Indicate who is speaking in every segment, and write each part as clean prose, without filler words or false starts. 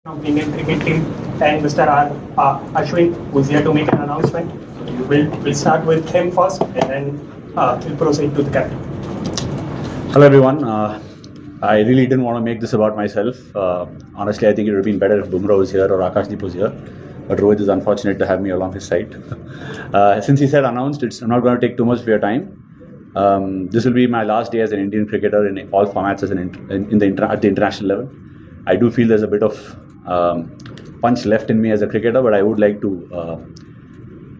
Speaker 1: from Indian cricket team and Mr. Ashwin, who's here to make an announcement. We'll start with him first and then we'll proceed to the captain.
Speaker 2: Hello everyone. I really didn't want to make this about myself. Honestly, I think it would have been better if Bumrah was here or Akashdeep was here. But Rohit is unfortunate to have me along his side. Since he said announced, I'm not going to take too much of your time. This will be my last day as an Indian cricketer in all formats at the international level. I do feel there's a bit of punch left in me as a cricketer, but I would like to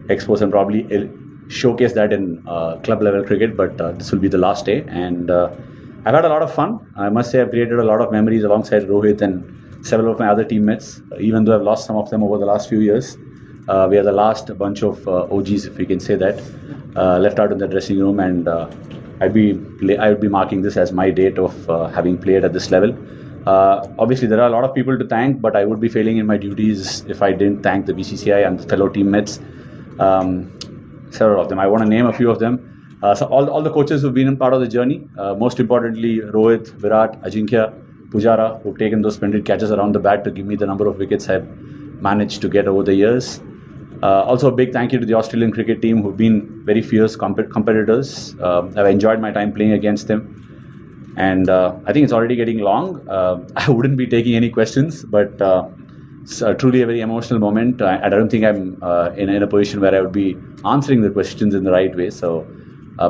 Speaker 2: expose and probably showcase that in club level cricket. But this will be the last day, and I've had a lot of fun. I must say I've created a lot of memories alongside Rohit and several of my other teammates, even though I've lost some of them over the last few years. We are the last bunch of OGs, if we can say that, left out in the dressing room, and I would be marking this as my date of having played at this level. Obviously, there are a lot of people to thank, but I would be failing in my duties if I didn't thank the BCCI and the fellow teammates. Several of them. I want to name a few of them. So all the coaches who've been in part of the journey. Most importantly, Rohit, Virat, Ajinkya, Pujara, who've taken those splendid catches around the bat to give me the number of wickets I've managed to get over the years. Also, a big thank you to the Australian cricket team, who've been very fierce competitors. I've enjoyed my time playing against them. And I think it's already getting long. I wouldn't be taking any questions, but it's truly a very emotional moment. I don't think I'm in a position where I would be answering the questions in the right way. So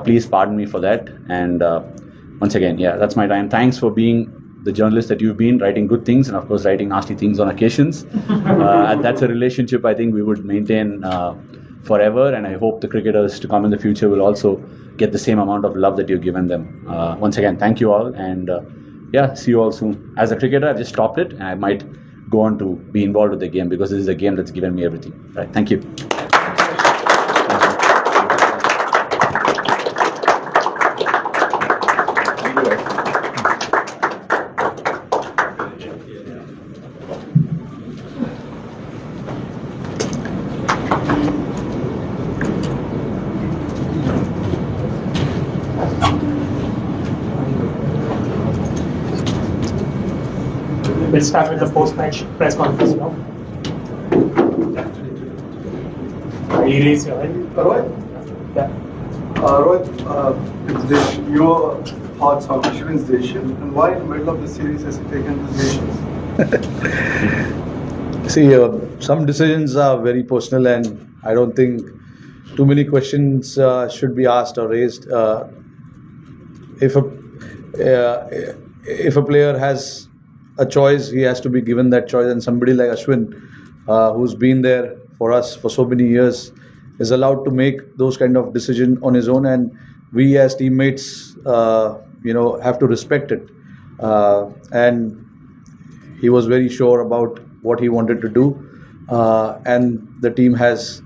Speaker 2: please pardon me for that. And once again, that's my time. Thanks for being the journalist that you've been, writing good things and of course writing nasty things on occasions. And that's a relationship I think we would maintain forever, and I hope the cricketers to come in the future will also get the same amount of love that you've given them. Once again, thank you all, and see you all soon. As a cricketer, I've just stopped it, and I might go on to be involved with the game because this is a game that's given me everything. Right, thank you.
Speaker 1: We'll start with the post-match press conference now. You raise your hand.
Speaker 3: Rohit?
Speaker 1: Yeah.
Speaker 3: Rohit, your thoughts on Ashwin's decision and why in the middle of the series has he taken the decision?
Speaker 4: See, some decisions are very personal, and I don't think too many questions should be asked or raised. If a player has a choice, he has to be given that choice, and somebody like Ashwin, who's been there for us for so many years, is allowed to make those kind of decisions on his own, and we as teammates, have to respect it. And he was very sure about what he wanted to do, and the team has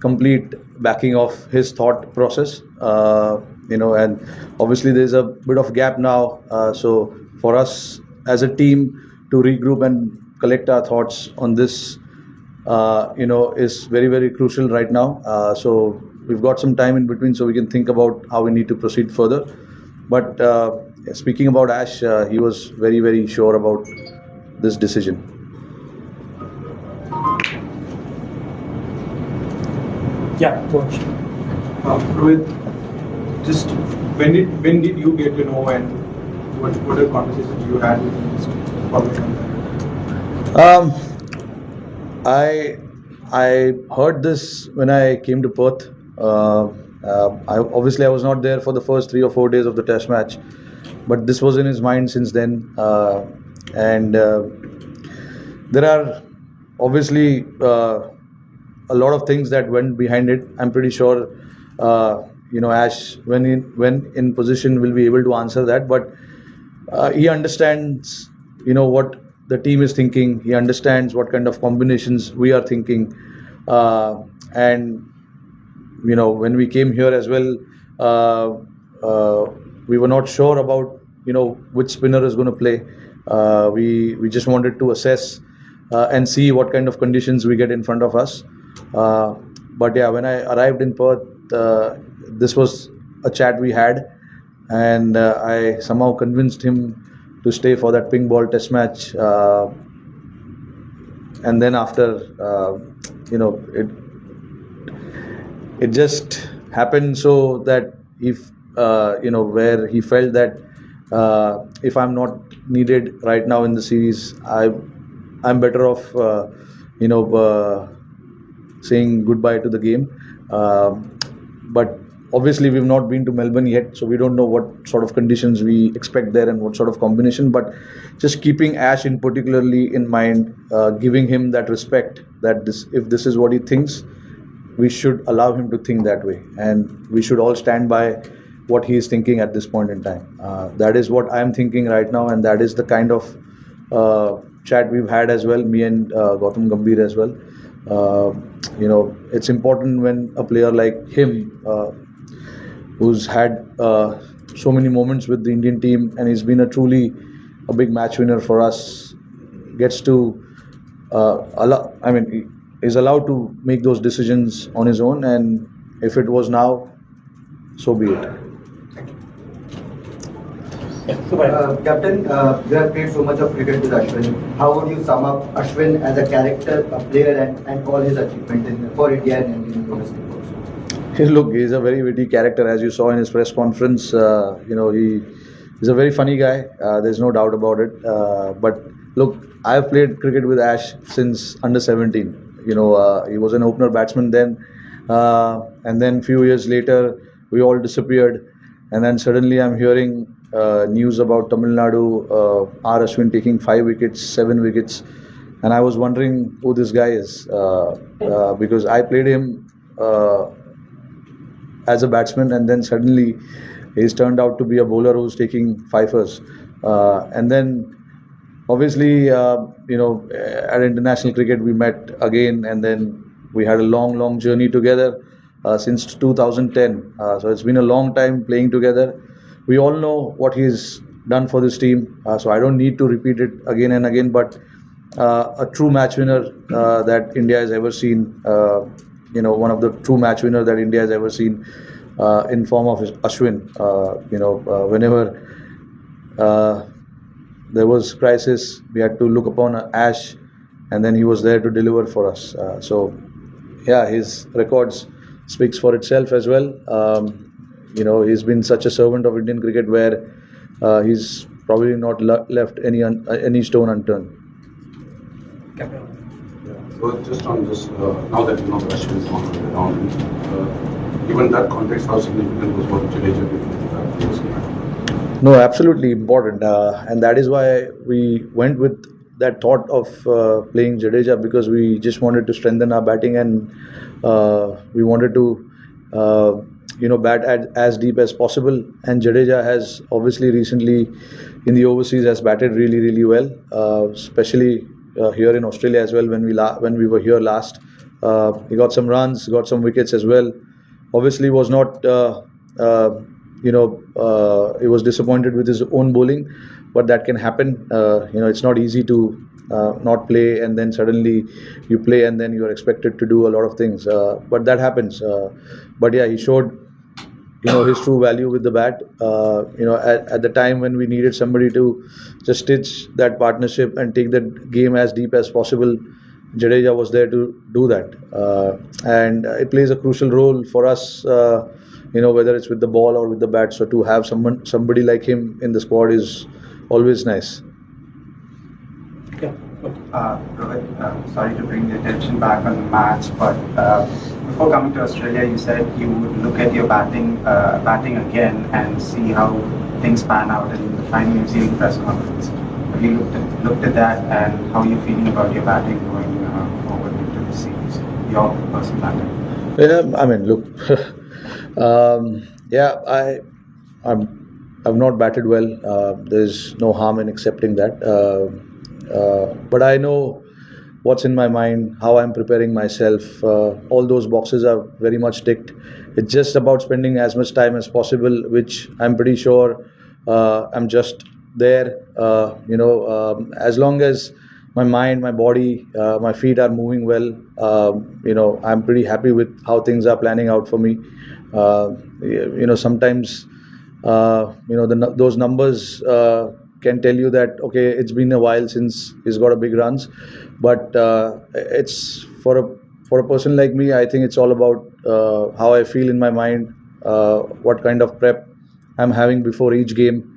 Speaker 4: complete backing of his thought process. And obviously there's a bit of gap now, so for us as a team to regroup and collect our thoughts on this, is very, very crucial right now. So we've got some time in between so we can think about how we need to proceed further. But speaking about Ash, he was very, very sure about this decision.
Speaker 1: Yeah, go ahead.
Speaker 3: Rohit, just when did you get to know, and what are conversations you had with him following on that?
Speaker 4: I heard this when I came to Perth. I was not there for the first 3 or 4 days of the Test match, but this was in his mind since then. And there are obviously a lot of things that went behind it. I'm pretty sure Ash, when in position, will be able to answer that. But he understands, what the team is thinking. He understands what kind of combinations we are thinking. And when we came here as well, we were not sure about which spinner is going to play. We just wanted to assess and see what kind of conditions we get in front of us. But when I arrived in Perth, this was a chat we had, and I somehow convinced him to stay for that pink ball Test match. and then after, you know, it just happened so that if you know, where he felt that if I'm not needed right now in the series, I'm better off you know, saying goodbye to the game. But obviously we've not been to Melbourne yet, so we don't know what sort of conditions we expect there and what sort of combination. But just keeping Ash in particularly in mind, giving him that respect that if this is what he thinks, we should allow him to think that way, and we should all stand by what he is thinking at this point in time. That is what I'm thinking right now, and that is the kind of chat we've had as well, me and Gautam Gambhir as well. You know, it's important when a player like him, who's had so many moments with the Indian team and he's been truly a big match winner for us, gets to is allowed to make those decisions on his own, and if it was now, so be it.
Speaker 5: Captain, you have played so much of cricket with Ashwin. How would you sum up Ashwin as a character, a player, and all his achievements for India and Indian domestic also?
Speaker 4: Hey, look, he's a very witty character, as you saw in his press conference. You know, he's a very funny guy. There's no doubt about it. But look, I've played cricket with Ash since under 17. You know, he was an opener batsman then, and then few years later, we all disappeared, and then suddenly I'm hearing news about Tamil Nadu, R. Ashwin taking 5 wickets, 7 wickets, and I was wondering who this guy is, because I played him as a batsman, and then suddenly he's turned out to be a bowler who's taking fifers, and then obviously you know, at international cricket we met again, and then we had a long journey together since 2010. So it's been a long time playing together. We all know what he's done for this team, so I don't need to repeat it again and again, but a true match winner that India has ever seen, you know, one of the true match winners that India has ever seen in form of Ashwin. You know, whenever there was crisis, we had to look upon Ash, and then he was there to deliver for us. So yeah, his records speaks for itself as well. You know, he's been such a servant of Indian cricket where he's probably not left any stone unturned.
Speaker 6: So just on this, now that you know the Ashwin is on the ground, given that context, how significant was what Jadeja did in the previous game?
Speaker 4: No, absolutely important, and that is why we went with that thought of playing Jadeja, because we just wanted to strengthen our batting, and we wanted to you know, bat as deep as possible. And Jadeja has obviously recently in the overseas has batted really well, especially here in Australia as well. When we were here last, he got some runs, got some wickets as well. Obviously was not you know, he was disappointed with his own bowling, but that can happen. You know, it's not easy to not play and then suddenly you play and then you are expected to do a lot of things, but that happens. But yeah, he showed, you know, his true value with the bat. You know, at the time when we needed somebody to just stitch that partnership and take that game as deep as possible, Jadeja was there to do that, and it plays a crucial role for us, you know, whether it's with the ball or with the bat. So to have somebody like him in the squad is always nice.
Speaker 7: Rohit, sorry to bring the attention back on the match, but before coming to Australia, you said you would look at your batting again and see how things pan out in the final New Zealand press conference. Have you looked at that, and how are you feeling about your batting going forward into the series? Your personal batting?
Speaker 4: Yeah, I mean, look, yeah, I've not batted well. There's no harm in accepting that. But I know what's in my mind, how I'm preparing myself. All those boxes are very much ticked. It's just about spending as much time as possible, which I'm pretty sure I'm just there. You know, as long as my mind, my body, my feet are moving well, you know, I'm pretty happy with how things are planning out for me. You know, sometimes, you know, those numbers can tell you that okay, it's been a while since he's got a big runs, but it's for a person like me. I think it's all about how I feel in my mind, what kind of prep I'm having before each game,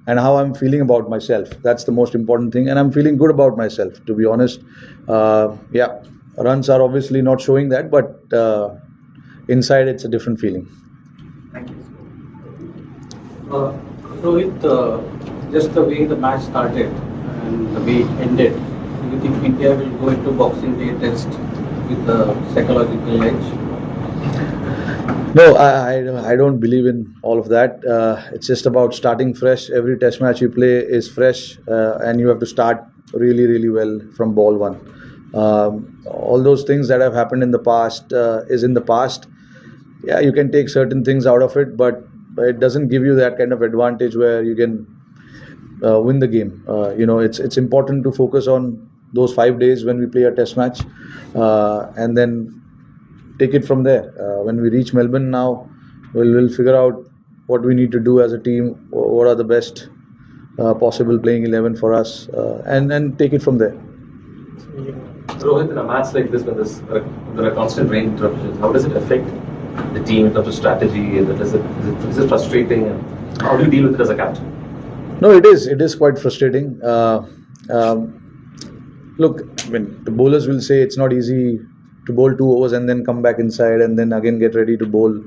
Speaker 4: and how I'm feeling about myself. That's the most important thing, and I'm feeling good about myself, to be honest. Yeah, runs are obviously not showing that, but inside it's a different feeling.
Speaker 7: Thank you.
Speaker 8: Rohit, just the way the match started and the way it ended, do you think India will go into Boxing Day test with the psychological edge?
Speaker 4: No, I don't believe in all of that. It's just about starting fresh. Every test match you play is fresh, and you have to start really, really well from ball one. All those things that have happened in the past is in the past. Yeah, you can take certain things out of it, but it doesn't give you that kind of advantage where you can win the game. It's important to focus on those 5 days when we play a test match, and then take it from there. When we reach Melbourne now, we'll figure out what we need to do as a team, what are the best possible playing 11 for us, and take it from there.
Speaker 9: Rohit, in a match like this, when there are constant rain interruptions, how does it affect the team in terms of strategy? Is it frustrating? And how do you deal with it as a captain?
Speaker 4: No, it is. It is quite frustrating. Look, I mean, the bowlers will say it's not easy to bowl 2 overs and then come back inside and then again get ready to bowl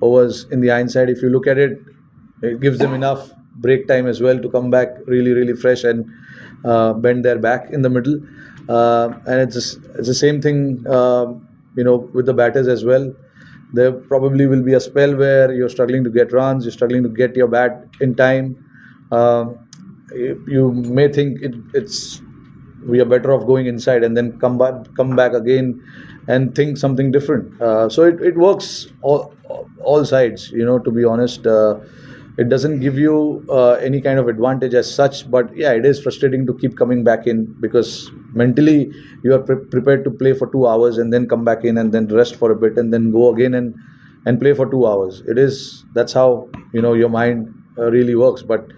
Speaker 4: overs in the hindsight. If you look at it, it gives them enough break time as well to come back really, really fresh and bend their back in the middle. And it's the same thing, with the batters as well. There probably will be a spell where you're struggling to get runs, you're struggling to get your bat in time. You may think we are better off going inside and then come back again and think something different. So it works all sides, to be honest. It doesn't give you any kind of advantage as such, but yeah, it is frustrating to keep coming back in because mentally you are prepared to play for 2 hours and then come back in and then rest for a bit and then go again and play for 2 hours. That's how your mind really works. But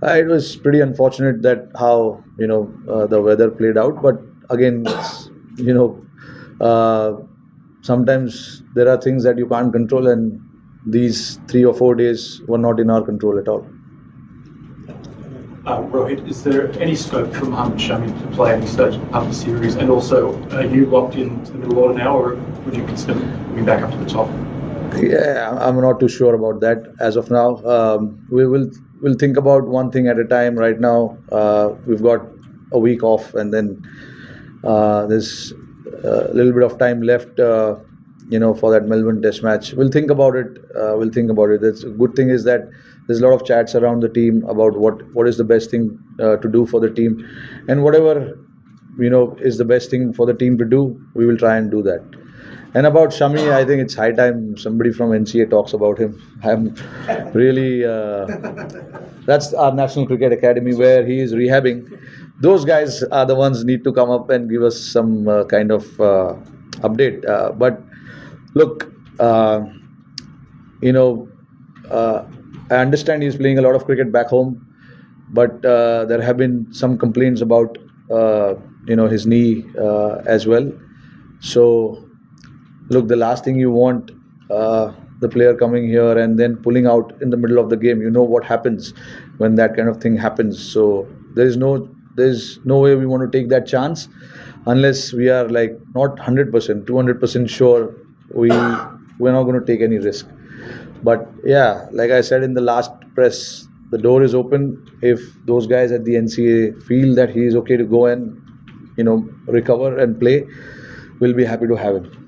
Speaker 4: it was pretty unfortunate that how the weather played out. But again, sometimes there are things that you can't control, and these 3 or 4 days were not in our control at all.
Speaker 10: Rohit, is there any scope for Mohammad Shami to play any stage up the series? And also, are you locked into the middle order now, or would you consider moving back up to the top?
Speaker 4: Yeah, I'm not too sure about that as of now. We'll think about one thing at a time. Right now, we've got a week off, and then there's a little bit of time left. For that Melbourne Test match, we'll think about it. The good thing is that there's a lot of chats around the team about what is the best thing to do for the team, and whatever is the best thing for the team to do, we will try and do that. And about Shami, I think it's high time somebody from NCA talks about him. I'm really that's our National Cricket Academy where he is rehabbing. Those guys are the ones need to come up and give us some kind of update. But look, I understand he's playing a lot of cricket back home, but there have been some complaints about his knee as well. So look, the last thing you want the player coming here and then pulling out in the middle of the game. You know what happens when that kind of thing happens. So there's no way we want to take that chance unless we are like not 100%, 200% sure we're not going to take any risk. But yeah, like I said in the last press, the door is open. If those guys at the NCA feel that he is okay to go and recover and play, we'll be happy to have him.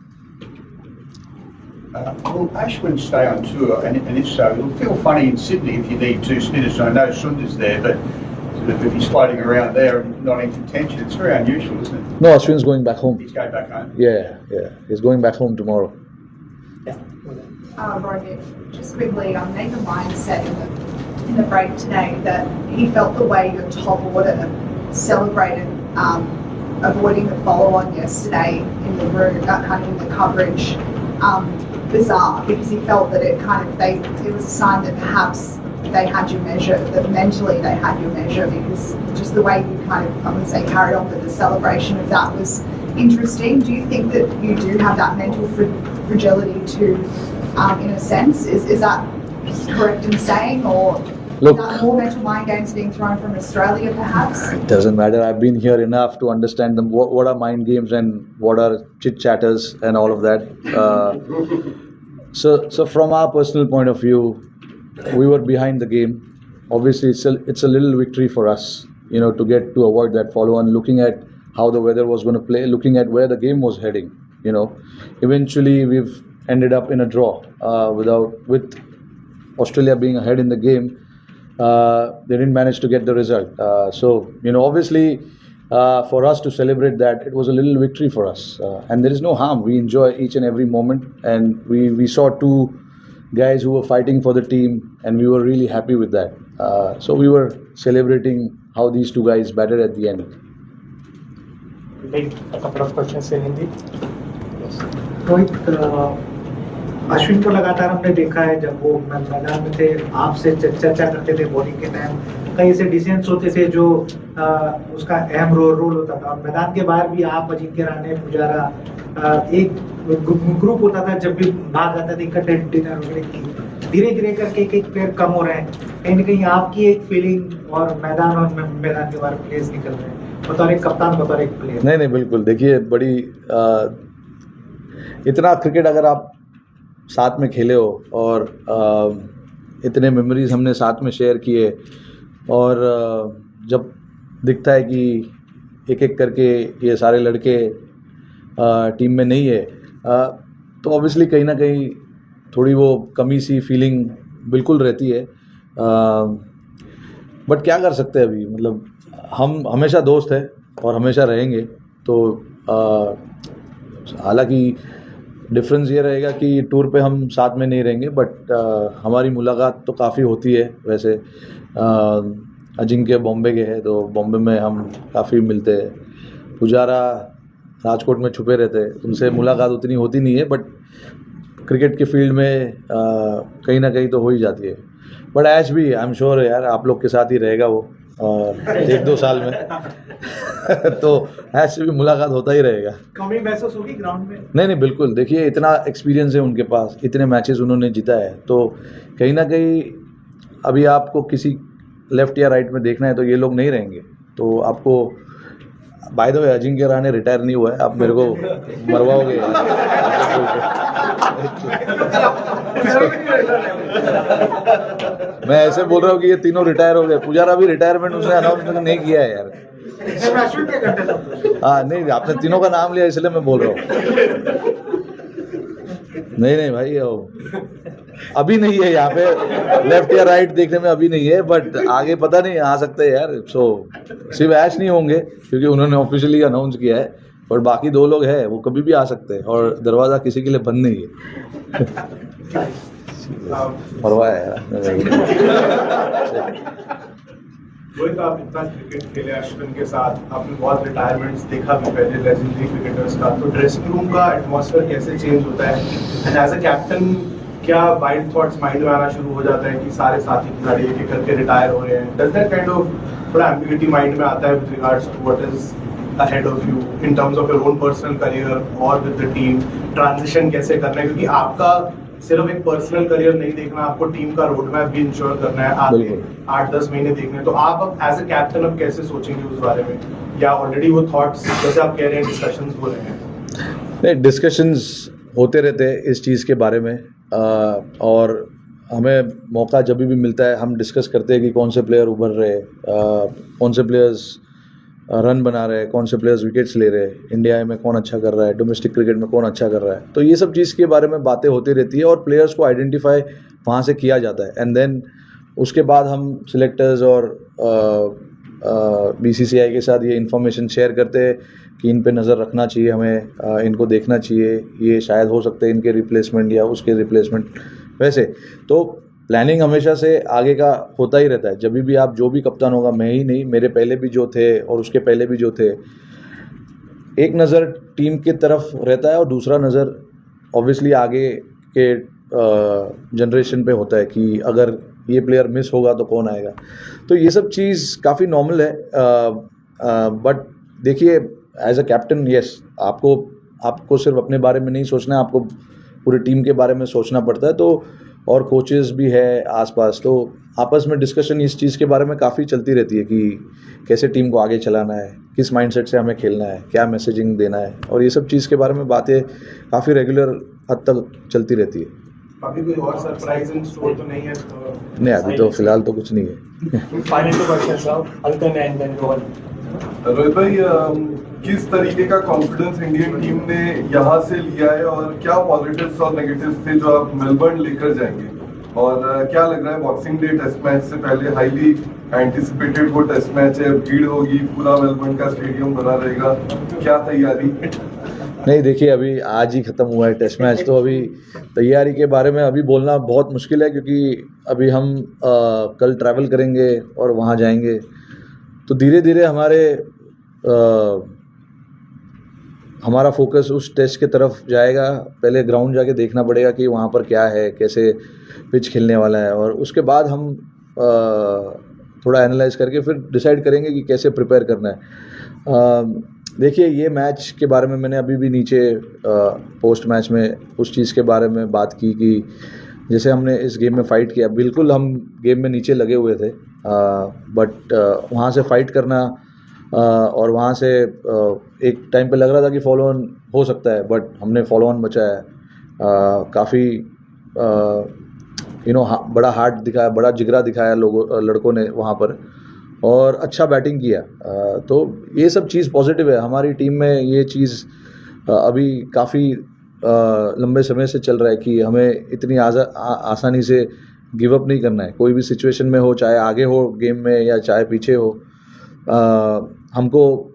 Speaker 11: Will Ashwin stay on tour? And if so, it'll feel funny in Sydney if you need 2 spinners. I know Sundar's there, but sort of if he's floating around there and not in contention, it's very unusual, isn't it?
Speaker 4: No, Ashwin's going back home.
Speaker 11: He's going back home?
Speaker 4: Yeah. He's going back home tomorrow.
Speaker 12: Rohit, just quickly, Nathan Lyons said in the break today that he felt the way your top order celebrated avoiding the follow-on yesterday in the room, kind of in the coverage, bizarre, because he felt that it was a sign that perhaps they had your measure, that mentally they had your measure, because just the way you kind of, I wouldn't say carried on, but the celebration of that was interesting. Do you think that you do have that mental fragility too, in a sense? Is that correct in saying, or
Speaker 4: Look,
Speaker 12: is that more mental mind games being thrown from Australia perhaps?
Speaker 4: it doesn't matter. I've been here enough to understand them. What are mind games and what are chit chatters and all of that. So from our personal point of view, we were behind the game. Obviously, it's a little victory for us, to get to avoid that follow on. Looking at how the weather was going to play, looking at where the game was heading. Eventually we've ended up in a draw with Australia being ahead in the game. They didn't manage to get the result. So obviously, for us to celebrate that, it was a little victory for us. And there is no harm. We enjoy each and every moment. And we saw two guys who were fighting for the team, and we were really happy with that. So we were celebrating how these two guys batted at the end.
Speaker 1: We'll take a couple of questions in Hindi. Yes.
Speaker 13: Rohit, Ashwin को लगातार हमने देखा है जब वो मैदान में थे, आपसे चर्चा करते थे बॉलिंग के टाइम, कई ऐसे डिसीजंस होते थे जो उसका अहम रोल होता था, और मैदान के बाहर भी आप, अजिंक्य रहाणे, पुजारा, एक ग्रुप होता था, जब भी भाग आता था इकट्ठे डिनर वगैरह की। धीरे धीरे करके एक प्लेयर कम हो रहे हैं, कहीं ना कहीं आपकी एक फीलिंग और मैदान के बाहर प्लेयर्स निकल रहे हैं, बतौर एक कप्तान, बतौर एक प्लेयर?
Speaker 4: नहीं बिल्कुल, देखिए बड़ी इतना क्रिकेट अगर आप साथ में खेले हो और इतने मेमोरीज हमने साथ में शेयर किए, और जब दिखता है कि एक एक करके ये सारे लड़के टीम में नहीं है, तो ऑब्वियसली कहीं ना कहीं थोड़ी वो कमी सी फीलिंग बिल्कुल रहती है। बट क्या कर सकते हैं अभी, मतलब हम हमेशा दोस्त हैं और हमेशा रहेंगे। तो हालांकि डिफरेंस ये रहेगा कि टूर पे हम साथ में नहीं रहेंगे, बट हमारी मुलाकात तो काफ़ी होती है। वैसे अजिंक्य बॉम्बे के हैं, तो बॉम्बे में हम काफ़ी मिलते हैं। पुजारा राजकोट में छुपे रहते हैं, उनसे मुलाकात उतनी होती नहीं है, बट क्रिकेट के फील्ड में कहीं ना कहीं तो हो ही जाती है। बट ऐश भी आई एम श्योर यार आप लोग के साथ ही रहेगा वो 1-2 साल में तो ऐश से भी मुलाकात होता ही रहेगा।
Speaker 13: कमी महसूस होगी ग्राउंड में?
Speaker 4: नहीं बिल्कुल, देखिए इतना एक्सपीरियंस है उनके पास, इतने मैचेस उन्होंने जीता है, तो कहीं ना कहीं अभी आपको किसी लेफ्ट या राइट में देखना है तो ये लोग नहीं रहेंगे। तो आपको by the way Ajinkya Rahane retire नहीं हुआ है, आप मेरे को मरवाओगे मैं ऐसे बोल रहा हूँ कि ये तीनों रिटायर हो गए। पुजारा भी रिटायरमेंट उसने अनाउंस नहीं किया है यार। हाँ नहीं, आपने तीनों का नाम लिया इसलिए मैं बोल रहा हूँ। नहीं भाई, अभी नहीं है यहाँ पे लेफ्ट या राइट देखने में, अभी नहीं है, बट आगे पता नहीं आ सकते हैं यार। सो सिर्फ ऐश नहीं होंगे क्योंकि उन्होंने ऑफिशियली अनाउंस किया है, और बाकी 2 लोग हैं वो कभी भी आ सकते हैं, और दरवाज़ा किसी के लिए बंद नहीं है। परवाह है यार।
Speaker 3: रोहित, आप इतना क्रिकेट खेले अश्विन के साथ, आपने बहुत रिटायरमेंट्स देखा भी पहले लेजेंडरी क्रिकेटर्स का, तो ड्रेसिंग रूम का एटमॉस्फेयर कैसे चेंज होता है? एंड एज अ कैप्टन क्या वाइल्ड थॉट्स माइंड में आना शुरू हो जाता है कि सारे साथी खिलाड़ी एक करके रिटायर हो रहे हैं? डज दैट काइंड ऑफ थोड़ा एम्बिग्यूटी माइंड में आता है with regards to what is ahead of you in terms of your own personal career or with the team? Transition कैसे करना है, क्योंकि आपका सिर्फ एक पर्सनल करियर नहीं देखना, आपको टीम का रोड मैप भी इंश्योर करना है, आगे 8-10 महीने देखने हैं। तो आप अब एज अ कैप्टन अब कैसे सोचेंगे उस बारे में, या ऑलरेडी वो थॉट्स जैसे आप कह रहे हैं डिस्कशंस हो रहे हैं?
Speaker 4: नहीं, डिस्कशंस होते रहते हैं इस चीज़ के बारे में, और हमें मौका जब भी मिलता है हम डिस्कस करते हैं कि कौन से प्लेयर उभर रहे, कौन से प्लेयर्स रन बना रहे हैं, कौन से प्लेयर्स विकेट्स ले रहे हैं, इंडिया में कौन अच्छा कर रहा है, डोमेस्टिक क्रिकेट में कौन अच्छा कर रहा है। तो ये सब चीज़ के बारे में बातें होती रहती है, और प्लेयर्स को आइडेंटिफाई वहाँ से किया जाता है, एंड देन उसके बाद हम सिलेक्टर्स और BCCI के साथ ये इन्फॉर्मेशन शेयर करते हैं कि इन पे नज़र रखना चाहिए हमें, इनको देखना चाहिए, ये शायद हो सकते हैं इनके रिप्लेसमेंट या उसके रिप्लेसमेंट। वैसे तो प्लानिंग हमेशा से आगे का होता ही रहता है। जब भी आप, जो भी कप्तान होगा, मैं ही नहीं, मेरे पहले भी जो थे और उसके पहले भी जो थे, एक नज़र टीम की तरफ रहता है और दूसरा नज़र ऑब्वियसली आगे के जनरेशन पे होता है कि अगर ये प्लेयर मिस होगा तो कौन आएगा, तो ये सब चीज़ काफ़ी नॉर्मल है। बट देखिए एज अ कैप्टन यस, आपको सिर्फ अपने बारे में नहीं सोचना है, आपको पूरी टीम के बारे में सोचना पड़ता है। तो और कोचेस भी है आसपास, तो आपस में डिस्कशन इस चीज़ के बारे में काफ़ी चलती रहती है कि कैसे टीम को आगे चलाना है, किस माइंडसेट से हमें खेलना है, क्या मैसेजिंग देना है, और ये सब चीज़ के बारे में बातें काफ़ी रेगुलर हद तक चलती रहती है।
Speaker 3: अभी कोई और सरप्राइज इन स्टोर तो नहीं है?
Speaker 4: नहीं, अभी तो फिलहाल तो कुछ नहीं है।
Speaker 1: Final two questions now. Alkan and then Rohan.
Speaker 14: Rohit भाई, किस तरीके का कॉन्फिडेंस इंडियन टीम ने यहाँ से लिया है और क्या पॉजिटिव्स और नेगेटिव्स थे जो आप मेलबर्न लेकर जाएंगे, और क्या लग रहा है बॉक्सिंग डे टेस्ट मैच से पहले हाईली एंटिसिपेटेड वो टेस्ट मैच है, भीड़ होगी, पूरा मेलबर्न का स्टेडियम भरा रहेगा, क्या तैयारी?
Speaker 4: नहीं देखिए, अभी आज ही ख़त्म हुआ है टेस्ट मैच, तो अभी तैयारी के बारे में अभी बोलना बहुत मुश्किल है, क्योंकि अभी हम कल ट्रैवल करेंगे और वहाँ जाएंगे, तो धीरे धीरे हमारा फोकस उस टेस्ट की तरफ जाएगा। पहले ग्राउंड जाके देखना पड़ेगा कि वहाँ पर क्या है, कैसे पिच खेलने वाला है, और उसके बाद हम थोड़ा एनालाइज करके फिर डिसाइड करेंगे कि कैसे प्रिपेयर करना है। देखिए ये मैच के बारे में मैंने अभी भी नीचे पोस्ट मैच में उस चीज़ के बारे में बात की कि जैसे हमने इस गेम में फ़ाइट किया, बिल्कुल हम गेम में नीचे लगे हुए थे, बट वहाँ से फ़ाइट करना और वहाँ से एक टाइम पे लग रहा था कि फॉलो ऑन हो सकता है, बट हमने फॉलो ऑन बचाया। काफ़ी बड़ा हार्ट दिखाया, बड़ा जिगरा दिखाया लड़कों ने वहाँ पर, और अच्छा बैटिंग किया। तो ये सब चीज़ पॉजिटिव है। हमारी टीम में ये चीज़ अभी काफ़ी लंबे समय से चल रहा है कि हमें इतनी आसानी से गिव अप नहीं करना है। कोई भी सिचुएशन में हो, चाहे आगे हो गेम में या चाहे पीछे हो, हमको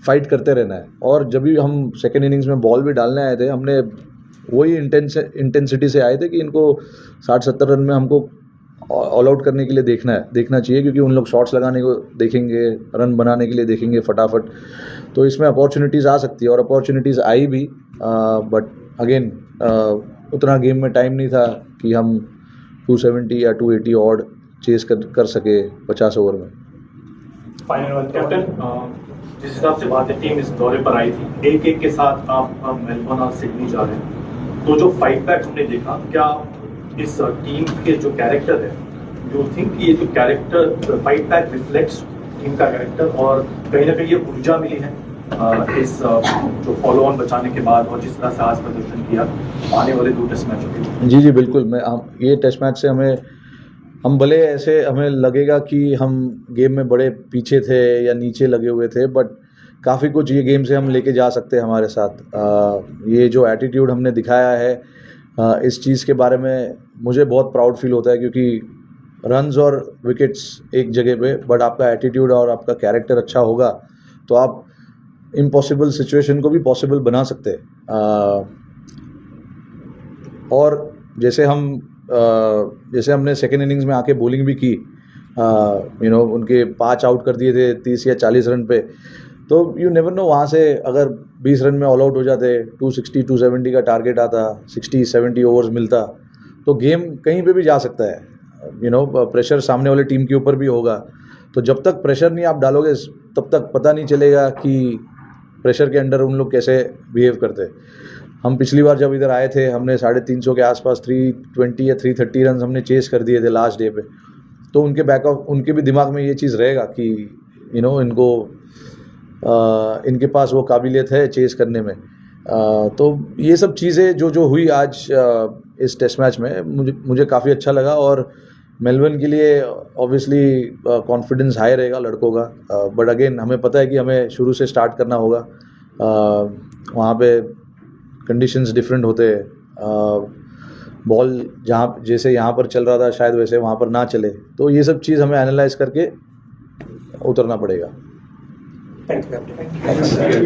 Speaker 4: फाइट करते रहना है। और जब भी हम सेकेंड इनिंग्स में बॉल भी डालने आए थे, हमने वही इंटेंसिटी से आए थे कि इनको 60-70 रन में हमको ऑल आउट करने के लिए देखना चाहिए, क्योंकि उन लोग शॉट्स लगाने को देखेंगे, रन बनाने के लिए देखेंगे फटाफट। तो इसमें अपॉर्चुनिटीज़ आ सकती है, और अपॉर्चुनिटीज़ आई भी, बट अगेन उतना गेम में टाइम नहीं था कि हम 270 या 280 ऑड चेस कर सके 50 ओवर में।
Speaker 1: Final one,
Speaker 10: कैप्टन, जिस हिसाब से भारतीय टीम इस दौरे पर आई थी, एक के साथ आप मेलबर्न और सिडनी जा रहे हैं, तो जो फाइट बैक हमने देखा, क्या इस टीम के जो कैरेक्टर है, यू थिंक कि ये जो character fight back reflects team का कैरेक्टर, और कहीं ना कहीं ये ऊर्जा मिली है इस जो फॉलो ऑन बचाने के बाद, और जिस तरह से आज प्रदर्शन किया आने वाले 2 टेस्ट मैचों के?
Speaker 4: जी बिल्कुल। ये टेस्ट मैच से हम भले ऐसे हमें लगेगा कि हम गेम में बड़े पीछे थे या नीचे लगे हुए थे, बट काफ़ी कुछ ये गेम से हम लेके जा सकते हैं हमारे साथ। ये जो एटीट्यूड हमने दिखाया है, इस चीज़ के बारे में मुझे बहुत प्राउड फील होता है, क्योंकि रन्स और विकेट्स एक जगह पे, बट आपका एटीट्यूड और आपका कैरेक्टर अच्छा होगा तो आप इम्पॉसिबल सिचुएशन को भी पॉसिबल बना सकते हैं। और जैसे हमने सेकेंड इनिंग्स में आके बॉलिंग भी की, उनके 5 आउट कर दिए थे 30 या 40 रन पे, तो यू नेवर नो, वहाँ से अगर 20 रन में ऑल आउट हो जाते, 260-270 का टारगेट आता, 60-70 ओवर्स मिलता, तो गेम कहीं पे भी जा सकता है। प्रेशर सामने वाले टीम के ऊपर भी होगा, तो जब तक प्रेशर नहीं आप डालोगे तब तक पता नहीं चलेगा कि प्रेशर के अंडर उन लोग कैसे बिहेव करते। हम पिछली बार जब इधर आए थे, हमने 350 के आसपास 320 या 330 रन हमने चेस कर दिए थे लास्ट डे पे, तो उनके भी दिमाग में ये चीज़ रहेगा कि इनके पास वो काबिलियत है चेस करने में। तो ये सब चीज़ें जो हुई आज इस टेस्ट मैच में, मुझे काफ़ी अच्छा लगा, और मेलबर्न के लिए ऑब्वियसली कॉन्फिडेंस हाई रहेगा लड़कों का, बट अगेन हमें पता है कि हमें शुरू से स्टार्ट करना होगा। वहाँ पे कंडीशंस डिफरेंट होते हैं, बॉल जैसे यहाँ पर चल रहा था शायद वैसे वहाँ पर ना चले, तो ये सब चीज़ हमें एनालाइज करके उतरना पड़ेगा।
Speaker 1: Thank you.